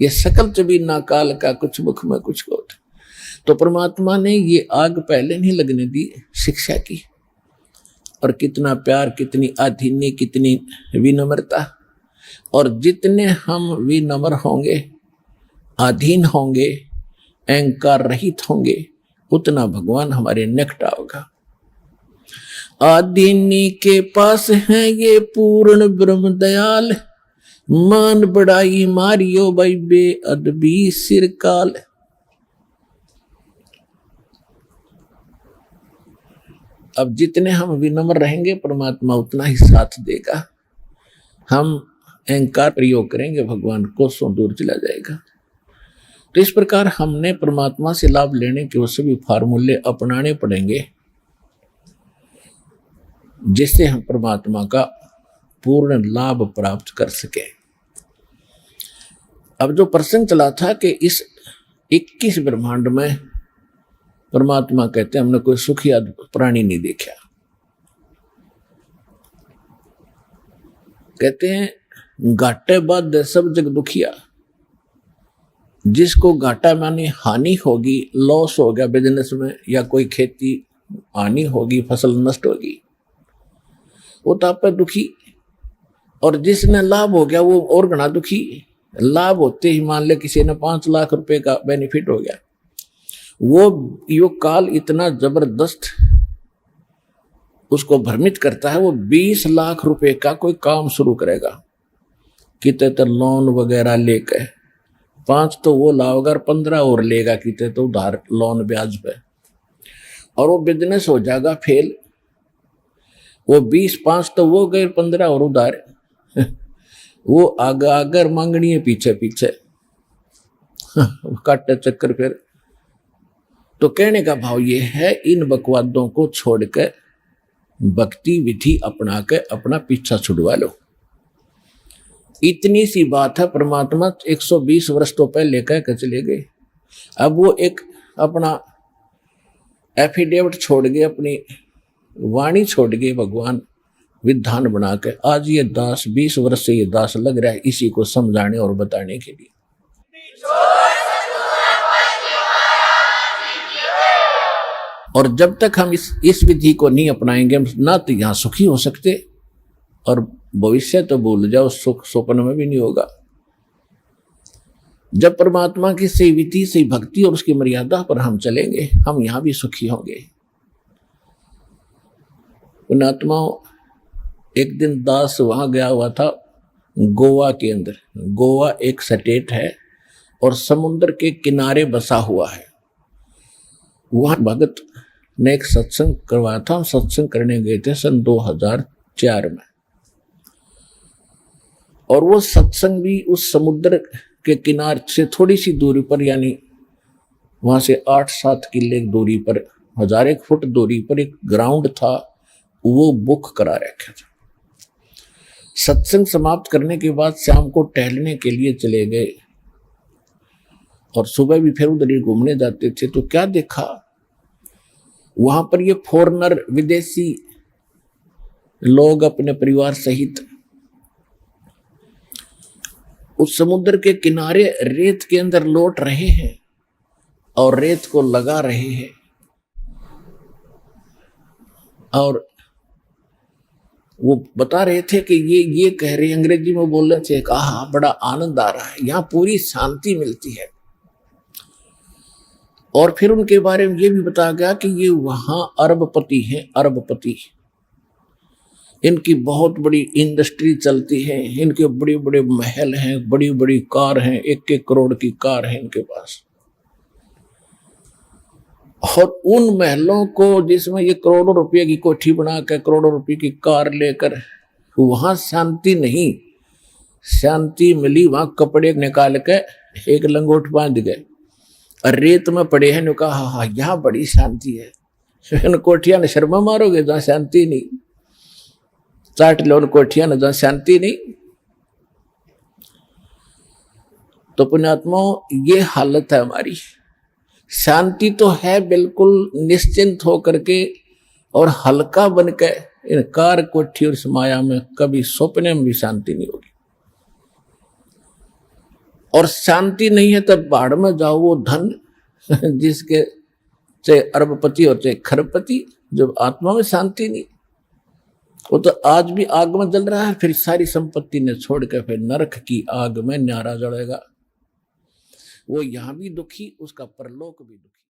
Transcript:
ये सकल चबीना काल का कुछ मुख में कुछ कोट। तो परमात्मा ने ये आग पहले नहीं लगने दी शिक्षा की। और कितना प्यार, कितनी अधीनी, कितनी विनम्रता। और जितने हम विनम्र होंगे, अधीन होंगे, अहंकार रहित होंगे, उतना भगवान हमारे निकट होगा। आदीनी के पास है ये पूर्ण ब्रह्म दयाल, मान बढ़ाई मारियो भाई बेअदबी सिरकाल। अब जितने हम विनम्र रहेंगे परमात्मा उतना ही साथ देगा। हम अहंकार प्रयोग करेंगे भगवान कोसों दूर चला जाएगा। तो इस प्रकार हमने परमात्मा से लाभ लेने के वो सभी फार्मूले अपनाने पड़ेंगे जिससे हम परमात्मा का पूर्ण लाभ प्राप्त कर सके। अब जो प्रसंग चला था कि इस 21 ब्रह्मांड में परमात्मा कहते हैं हमने कोई सुखी प्राणी नहीं देखा। कहते हैं घाटे बाद सब जग दुखिया। जिसको घाटा माने हानि होगी, लॉस हो गया बिजनेस में, या कोई खेती हानि होगी, फसल नष्ट होगी, वो तो आप पे दुखी। और जिसने लाभ हो गया वो और घना दुखी। लाभ होते ही मान ले किसी ने 5 लाख रुपए का बेनिफिट हो गया, वो यो काल इतना जबरदस्त उसको भ्रमित करता है, वो 20 लाख रुपए का कोई काम शुरू करेगा, कितने तो लोन वगैरह लेकर 5 तो वो लाओगा, 15 और लेगा कितने तो उधार लोन ब्याज पे, और वो बिजनेस हो जाएगा फेल। वो 20-5 तो वो गए, 15 और उधार वो आगे आगर मांगनी है पीछे पीछे काटे चक्कर फिर। तो कहने का भाव ये है, इन बकवादों को छोड़कर भक्ति विधि अपना के अपना पीछा छुड़वा लो। इतनी सी बात है। परमात्मा 120 वर्ष तो पहले कह के चले गए। अब वो एक अपना एफिडेविट छोड़ गए, अपनी वाणी छोड़ गए भगवान विधान बना के। आज ये दास 20 वर्ष से ये दास लग रहा है इसी को समझाने और बताने के लिए। और जब तक हम इस विधि को नहीं अपनाएंगे हम ना तो यहां सुखी हो सकते, और भविष्य तो भूल जाओ, सुख स्वप्न में भी नहीं होगा। जब परमात्मा की सही विधि, सही भक्ति और उसकी मर्यादा पर हम चलेंगे, हम यहां भी सुखी होंगे। पुण्यात्माओं, एक दिन दास वहां गया हुआ था गोवा के अंदर। गोवा एक स्टेट है और समुद्र के किनारे बसा हुआ है। वहां भगत ने एक सत्संग करवाया था। हम सत्संग करने गए थे सन 2004 में, और वो सत्संग भी उस समुद्र के किनारे से थोड़ी सी दूरी पर, यानी वहां से 8-7 किले दूरी पर, 1000 फुट दूरी पर एक ग्राउंड था, वो बुक करा रखा था। सत्संग समाप्त करने के बाद शाम को टहलने के लिए चले गए, और सुबह भी फिर उधर ही घूमने जाते थे। तो क्या देखा वहां पर, ये फॉरेनर, विदेशी लोग अपने परिवार सहित उस समुद्र के किनारे रेत के अंदर लौट रहे हैं और रेत को लगा रहे हैं। और वो बता रहे थे कि ये कह रहे, अंग्रेजी में बोल रहे थे, कहा बड़ा आनंद आ रहा है, यहाँ पूरी शांति मिलती है। और फिर उनके बारे में ये भी बताया गया कि ये वहां अरबपति हैं, अरबपति। इनकी बहुत बड़ी इंडस्ट्री चलती है, इनके बड़े बड़े महल हैं, बड़ी बड़ी कार हैं, 1-1 करोड़ की कार है इनके पास। और उन महलों को जिसमें ये करोड़ों रुपए की कोठी बना कर, करोड़ों रुपए की कार लेकर, वहां शांति नहीं, शांति मिली वहां कपड़े निकाल के एक लंगोट बांध गए और रेत में पड़े हैं। ने कहा हाँ यहाँ बड़ी शांति है। इन कोठिया ने शर्मा मारोगे जहां शांति नहीं, चाट लो उन कोठिया ने जहां शांति नहीं। तो पुण्यात्माओं, ये हालत है हमारी। शांति तो है बिल्कुल निश्चिंत होकर के और हल्का बन के, इन कार कोठी और माया में कभी सपने में भी शांति नहीं होगी। और शांति नहीं है तब बाढ़ में जाओ। वो धन जिसके चाहे अरबपति और चाहे खरबपति, जब आत्मा में शांति नहीं, वो तो आज भी आग में जल रहा है, फिर सारी संपत्ति ने छोड़ के फिर नरक की आग में न्यारा जड़ेगा। वो यहां भी दुखी, उसका परलोक भी दुखी।